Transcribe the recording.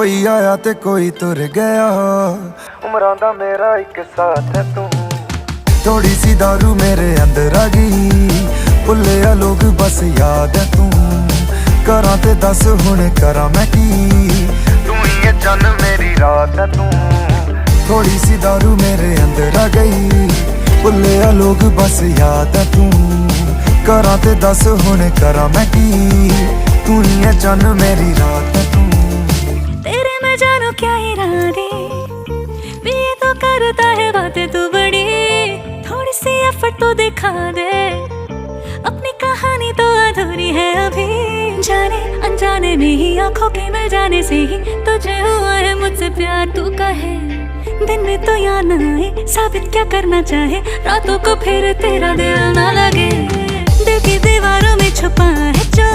कोई आया ते कोई तुर गया, उमरां दा मेरा एक साथ है तू। थोड़ी सी दारू मेरे अंदर आ गई, भुले आ लोग बस याद है तू। करा ते दस हुण करा मैं की, तू ही है चन मेरी रात है तू। थोड़ी सी दारू मेरे अंदर आ गई, भुले आ लोग बस याद है तू। करा ते दस हुण करा मैं की, तू ही है चन मेरी रात है तू। तेरे मैं जानू क्या इरादे, भी ये तो करता है बातें तू बड़ी। थोड़ी सी एफर्ट तो दिखा दे, अपनी कहानी तो अधूरी है अभी। जाने अनजाने में ही आंखों के मिल जाने से ही तुझे हुआ है मुझसे प्यार। तू कहे दिन में तो याद न आए, साबित क्या करना चाहे, रातों को फिर तेरा दिल ना लगे। दिल की दीवारों में छुपा है जो